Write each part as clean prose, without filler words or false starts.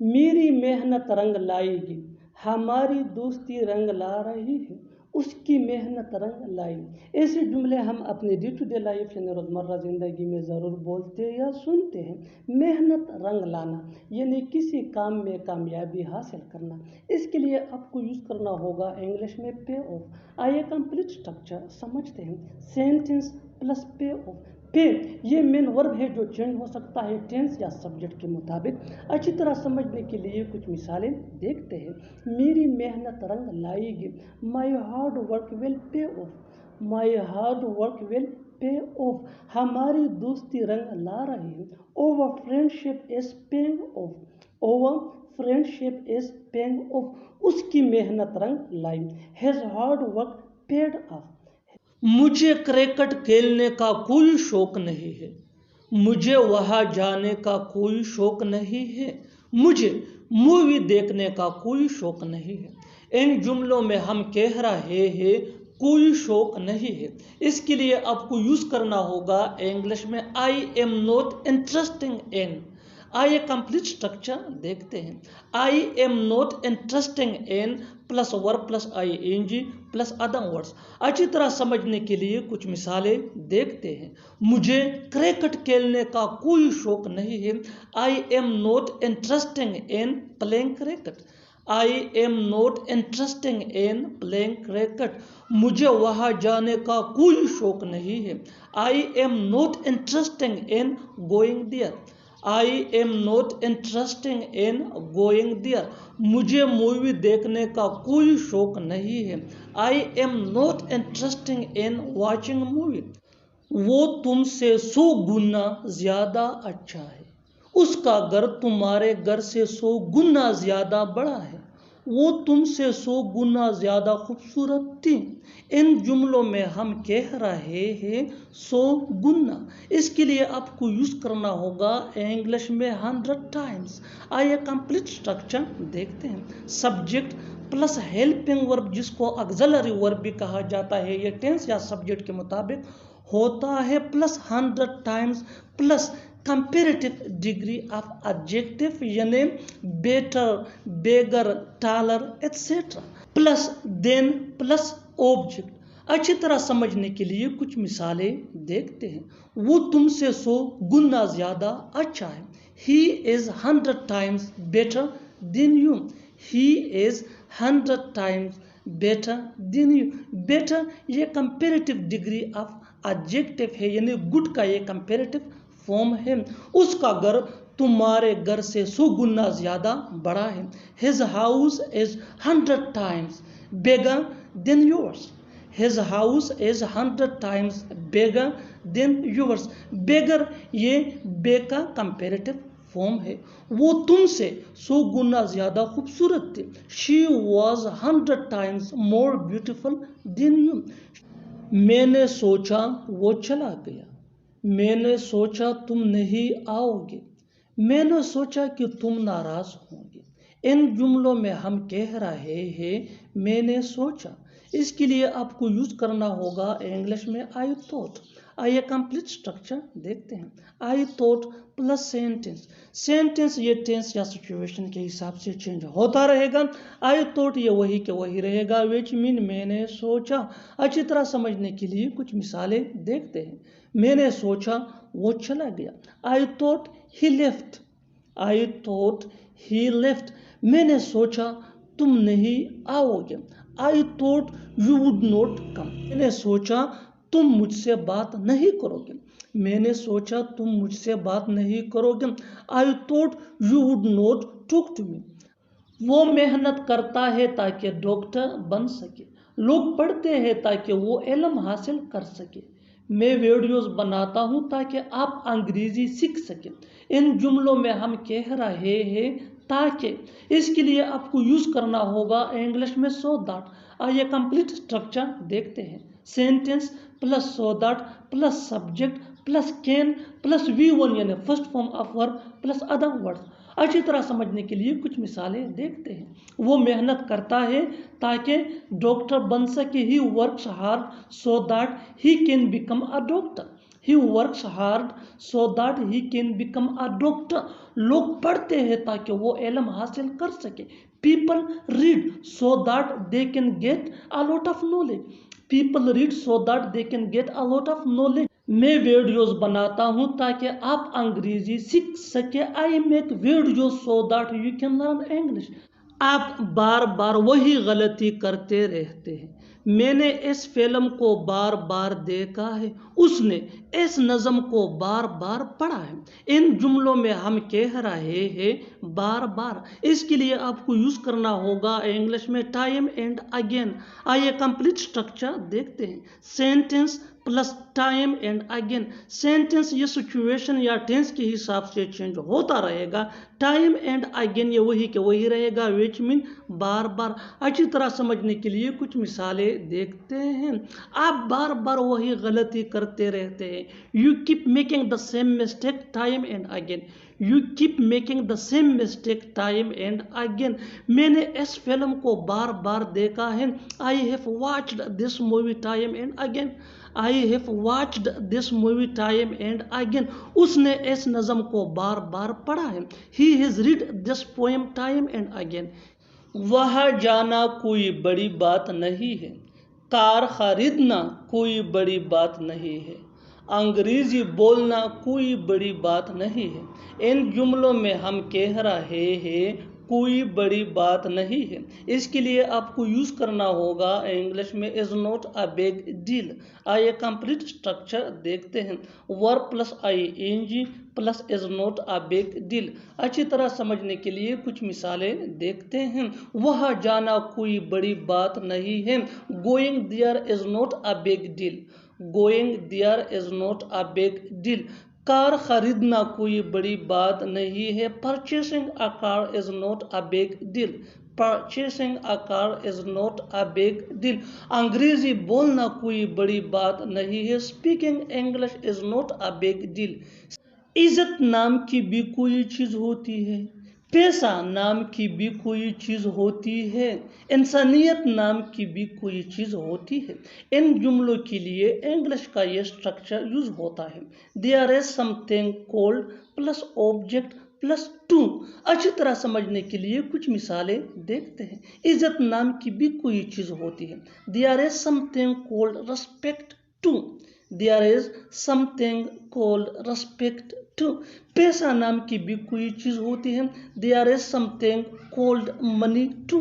मेरी मेहनत रंग लाएगी, हमारी दोस्ती रंग ला रही है, उसकी मेहनत रंग लाएगी। ऐसे जुमले हम अपने डे टू डे लाइफ यानी रोज़मर्रा ज़िंदगी में ज़रूर बोलते या सुनते हैं। मेहनत रंग लाना यानी किसी काम में कामयाबी हासिल करना। इसके लिए आपको यूज़ करना होगा इंग्लिश में पे ऑफ। आइए कंप्लीट स्ट्रक्चर समझते हैं। सेंटेंस प्लस पे ऑफ। पे ये मेन वर्ब है जो चेंज हो सकता है टेंस या सब्जेक्ट के मुताबिक। अच्छी तरह समझने के लिए कुछ मिसालें देखते हैं। मेरी मेहनत रंग लाएगी, my hard work will pay off. My hard work will pay off. हमारी दोस्ती रंग ला रही है। Our friendship is paying off. Our friendship is paying off. उसकी मेहनत रंग लाई। His hard work paid off. मुझे क्रिकेट खेलने का कोई शौक नहीं है, मुझे वहां जाने का कोई शौक नहीं है, मुझे मूवी देखने का कोई शौक नहीं है। इन जुमलों में हम कह रहे हैं कोई शौक नहीं है। इसके लिए आपको यूज करना होगा इंग्लिश में I am not interesting in. आइए कंप्लीट स्ट्रक्चर देखते हैं। I am not interesting in plus verb plus I N G plus other words. अच्छी तरह समझने के लिए कुछ मिसालें देखते हैं। मुझे क्रिकेट खेलने का कोई शौक नहीं है। I am not interesting in playing cricket. I am not interesting in playing cricket. मुझे वहां जाने का कोई शौक नहीं है। I am not interesting in going there. I am not interesting in going there. मुझे मूवी देखने का कोई शौक नहीं है। I am not interesting in watching movie. वो तुमसे 100 गुना ज्यादा अच्छा है, उसका घर तुम्हारे घर से 100 गुना ज्यादा बड़ा है, वो तुमसे 100 गुना ज्यादा खूबसूरत थी। इन जुमलों में हम कह रहे हैं 100 गुना। इसके लिए आपको यूज करना होगा इंग्लिश में 100 टाइम्स। आइए कंप्लीट स्ट्रक्चर देखते हैं। सब्जेक्ट प्लस हेल्पिंग वर्ब जिसको ऑक्सिलरी वर्ब भी कहा जाता है, ये टेंस या सब्जेक्ट के मुताबिक होता है plus 100 times plus comparative degree of adjective यानी better, bigger, taller etcetera plus than plus object. अच्छी तरह समझने के लिए कुछ मिसालें देखते हैं। वो तुमसे 100 गुना ज्यादा अच्छा है। He is 100 times better than you. He is 100 times better than you. Better ये कंपेरेटिव डिग्री ऑफ एडजेक्टिव है यानी गुड का ये कंपेरेटिव फॉर्म है। उसका घर तुम्हारे घर से 100 गुना ज्यादा बड़ा है। His house is 100 times bigger than yours. His house is 100 times bigger than yours. Bigger ये बे का कंपेरेटिव फॉर्म है। वो तुमसे 100 गुना ज्यादा खूबसूरत थी। She was 100 times more beautiful than you. मैंने सोचा वो चला गया। मैंने सोचा तुम नहीं आओगे। मैंने सोचा कि तुम नाराज होंगे। इन जुमलों में हम कह रहे हैं मैंने सोचा। इसके लिए आपको यूज करना होगा इंग्लिश में आई थॉट। आइए कंप्लीट स्ट्रक्चर देखते हैं। I thought plus sentence. Sentence ये टेंस या सिचुएशन के हिसाब से चेंज होता रहेगा। आई थॉट ये वही के वही रहेगा, विच मीन मैंने सोचा। अच्छी तरह समझने के लिए कुछ मिसालें देखते हैं। मैंने सोचा वो चला गया। I thought he left. I thought he left. मैंने सोचा तुम नहीं आओगे। आई thought you would not come. मैंने सोचा तुम मुझसे बात नहीं करोगे। मैंने सोचा तुम मुझसे बात नहीं करोगे। I thought you would not talk to me. वो मेहनत करता है ताकि डॉक्टर बन सके। लोग पढ़ते हैं ताकि वो इल्म हासिल कर सके। मैं वीडियोस बनाता हूँ ताकि आप अंग्रेजी सीख सकें। इन जुमलों में हम कह रहे हैं ताकि। इसके लिए आपको यूज करना होगा इंग्लिश में सो दैट। आइए कंप्लीट स्ट्रक्चर देखते हैं। Sentence plus so that plus subject plus can plus V1 यानी first form of verb plus other words. अच्छी तरह समझने के लिए कुछ मिसालें देखते हैं। वो मेहनत करता है ताकि डॉक्टर बन सके। He works hard so that he can become a doctor. He works hard so that he can become a doctor. लोग पढ़ते हैं ताकि वो इल्म हासिल कर सके। People read so that they can get a lot of knowledge. People read so that they can get a lot of knowledge. मैं वीडियोस बनाता हूं ताकि आप अंग्रेजी सीख सके। I make videos so that you can learn English. आप बार बार वही गलती करते रहते हैं। मैंने इस फिल्म को बार बार देखा है। उसने इस नज़म को बार बार पढ़ा है। इन जुमलों में हम कह रहे हैं बार बार। इसके लिए आपको यूज़ करना होगा इंग्लिश में टाइम एंड अगेन। आइए कंप्लीट स्ट्रक्चर देखते हैं। Sentence plus time and again. Sentence ये सिचुएशन या टेंस के हिसाब से चेंज होता रहेगा। टाइम एंड अगेन ये वही के वही रहेगा, विच मीन बार बार। अच्छी तरह समझने के लिए कुछ मिसालें देखते हैं। आप बार बार वही गलती करते रहते हैं। You keep making the same mistake time and again. You keep making the same mistake time and again. मैंने इस फिल्म को बार बार देखा है। I have watched this movie time and again. I have watched this movie time and again. उसने इस नज़म को बार बार पढ़ा है। He has read this poem time and again. वहाँ जाना कोई बड़ी बात नहीं है। कार खरीदना कोई बड़ी बात नहीं है। अंग्रेजी बोलना कोई बड़ी बात नहीं है। इन जुमलों में हम कह रहे हैं कोई बड़ी बात नहीं है। इसके लिए आपको यूज़ करना होगा इंग्लिश में is not a big deal. आइए कंप्लीट स्ट्रक्चर देखते हैं। Verb plus ing plus is not a big deal. अच्छी तरह समझने के लिए कुछ मिसालें देखते हैं। वह जाना कोई बड़ी बात नहीं है। Going there is not a big deal. Going there is not a big deal. Car खरीदना कोई बड़ी बात नहीं है। Purchasing a car is not a big deal. Purchasing a car is not a big deal. अंग्रेजी बोलना कोई बड़ी बात नहीं है। Speaking English is not a big deal. इज्जत नाम की भी कोई चीज़ होती है। पैसा नाम की भी कोई चीज़ होती है। इंसानियत नाम की भी कोई चीज़ होती है। इन जुमलों के लिए इंग्लिश का ये स्ट्रक्चर यूज होता है। There is something called plus object plus to. अच्छी तरह समझने के लिए कुछ मिसालें देखते हैं। इज्जत नाम की भी कोई चीज़ होती है। There is something called respect to. There is something called respect to. पैसा नाम की भी कोई चीज़ होती है। There is something called money to.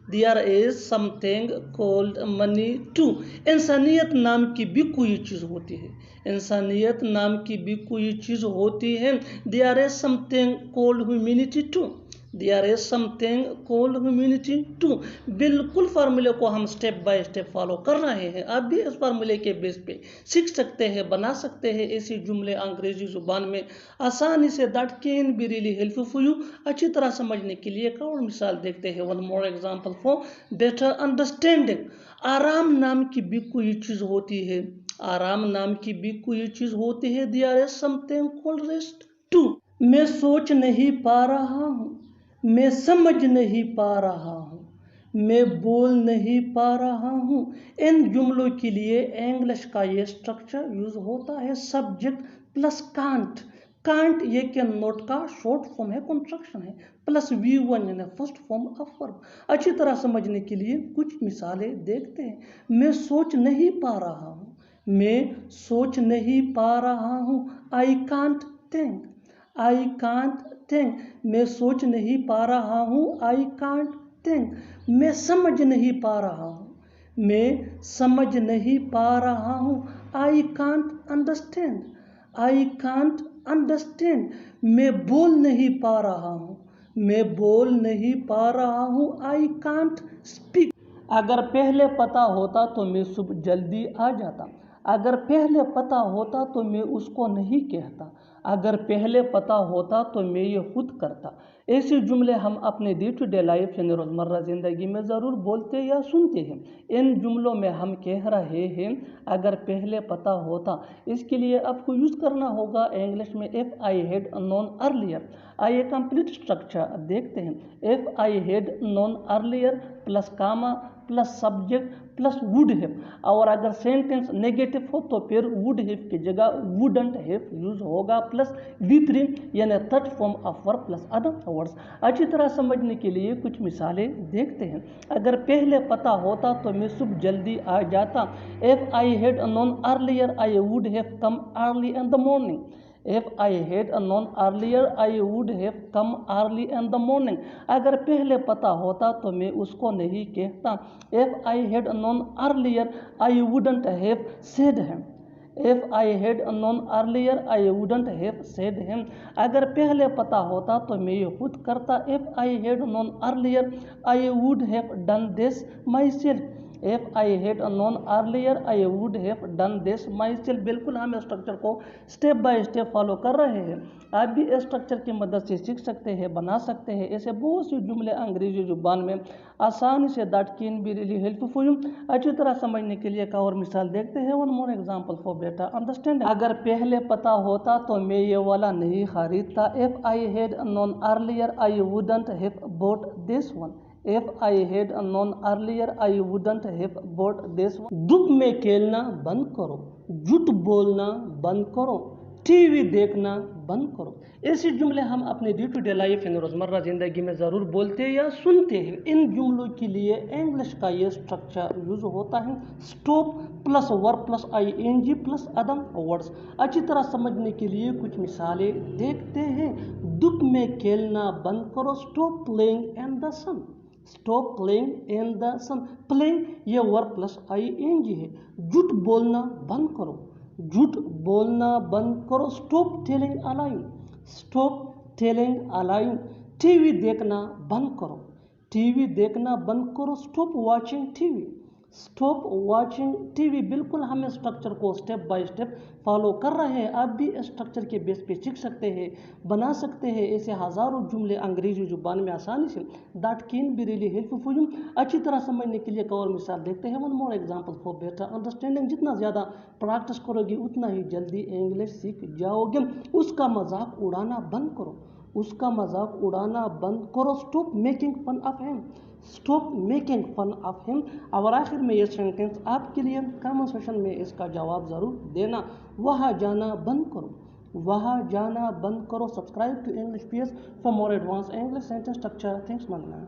There is something called money to. इंसानियत नाम की भी कोई चीज़ होती है। इंसानियत नाम की भी कोई चीज़ होती है। There is something called humanity to. There is something called humanity to. बिल्कुल फार्मूले को हम स्टेप बाय स्टेप फॉलो कर रहे हैं। आप भी इस फार्मूले के बेस पे सीख सकते हैं, बना सकते हैं ऐसे जुमले अंग्रेजी जुबान में आसानी से। That can be really helpful for you. अच्छी तरह समझने के लिए एक और मिसाल देखते हैं। One more example for better understanding. आराम नाम की भी कोई चीज़ होती है। आराम नाम की भी कोई चीज़ होती है। There is something called rest to. मैं सोच नहीं पा रहा हूँ। मैं समझ नहीं पा रहा हूँ। मैं बोल नहीं पा रहा हूँ। इन जुमलों के लिए इंग्लिश का ये स्ट्रक्चर यूज होता है। Subject plus can't. कांट ये कैन नॉट का शॉर्ट फॉर्म है, कंस्ट्रक्शन है, प्लस V1 यानी फर्स्ट फॉर्म ऑफ वर्ब। अच्छी तरह समझने के लिए कुछ मिसालें देखते हैं। मैं सोच नहीं पा रहा हूँ। मैं सोच नहीं पा रहा हूँ। I can't think. I can't think. मैं सोच नहीं पा रहा हूँ। I can't think. मैं समझ नहीं पा रहा हूँ। मैं समझ नहीं पा रहा हूँ। I can't understand. I can't understand. मैं बोल नहीं पा रहा हूँ। मैं बोल नहीं पा रहा हूँ। I can't speak. अगर पहले पता होता तो मैं सुबह जल्दी आ जाता। अगर पहले पता होता तो मैं उसको नहीं कहता। अगर पहले पता होता तो मैं ये खुद करता। ऐसे जुमले हम अपने डे टू डे लाइफ यानी रोज़मर्रा ज़िंदगी में ज़रूर बोलते या सुनते हैं। इन जुमलों में हम कह रहे हैं अगर पहले पता होता। इसके लिए आपको यूज़ करना होगा इंग्लिश में if I had known earlier. आइए कंप्लीट स्ट्रक्चर देखते हैं। If I had known earlier plus comma plus subject plus would have. और अगर सेंटेंस नेगेटिव हो तो फिर वुड हैव की जगह वुडंट हैव यूज होगा प्लस V3 यानी third form of verb plus other words. अच्छी तरह समझने के लिए कुछ मिसालें देखते हैं। अगर पहले पता होता तो मैं सुबह जल्दी आ जाता। If I had known earlier I would have come early in the morning. If I had known earlier I would have come early in the morning. अगर पहले पता होता तो मैं उसको नहीं कहता। If I had known earlier I wouldn't have said him. If I had known earlier I wouldn't have said him. अगर पहले पता होता तो मैं ये खुद करता। If I had known earlier I would have done this myself. If I had known earlier I would have done this myself. बिल्कुल हम स्ट्रक्चर को स्टेप बाय स्टेप फॉलो कर रहे हैं। आप भी स्ट्रक्चर की मदद से सीख सकते हैं, बना सकते हैं। ऐसे बहुत सी जुमले अंग्रेजी जुबान में आसानी say that can be really helpful for you. अच्छी तरह समझने के लिए एक और मिसाल देखते हैं। One more example for better understanding. अगर पहले पता होता तो मैं ये वाला नहीं खरीदता। If I had known earlier I wouldn't have bought this one. If I had known earlier I wouldn't have bought this one. धूप में खेलना बंद करो, झूठ बोलना बंद करो, टीवी देखना बंद करो। ऐसे जुमले हम अपने डे टू डे लाइफ यानी रोज़मर्रा ज़िंदगी में ज़रूर बोलते या सुनते हैं। इन जुमलों के लिए इंग्लिश का ये स्ट्रक्चर यूज होता है stop plus verb plus ING plus other words. अच्छी तरह समझने के लिए कुछ मिसालें देखते हैं। धूप में खेलना बंद करो, stop playing in the sun. Stop playing in the sun. Playing ये वर्ब प्लस ING है। झूठ बोलना बंद करो, झूठ बोलना बंद करो, स्टॉप टेलिंग अ लाई। स्टॉप टेलिंग अ लाई। टीवी देखना बंद करो, टीवी देखना बंद करो, stop watching TV. Stop watching TV. बिल्कुल हम स्ट्रक्चर को स्टेप बाय स्टेप फॉलो कर रहे हैं। आप भी स्ट्रक्चर के बेस पे सीख सकते हैं, बना सकते हैं ऐसे हज़ारों जुमले अंग्रेजी जुबान में आसानी से। That can be really helpful for you. अच्छी तरह समझने के लिए एक और मिसाल देखते हैं। One more example for better understanding. जितना ज़्यादा प्रैक्टिस करोगे उतना ही जल्दी इंग्लिश सीख जाओगे। उसका मजाक उड़ाना बंद करो, उसका मजाक उड़ाना बंद करो, stop making fun of him. Stop making fun of him. और आखिर में ये सेंटेंस आपके लिए कमेंट सेक्शन में इसका जवाब ज़रूर देना। वहाँ जाना बंद करो, वहाँ जाना बंद करो। Subscribe to English PS for more advance English sentence structure. Thanks मानना।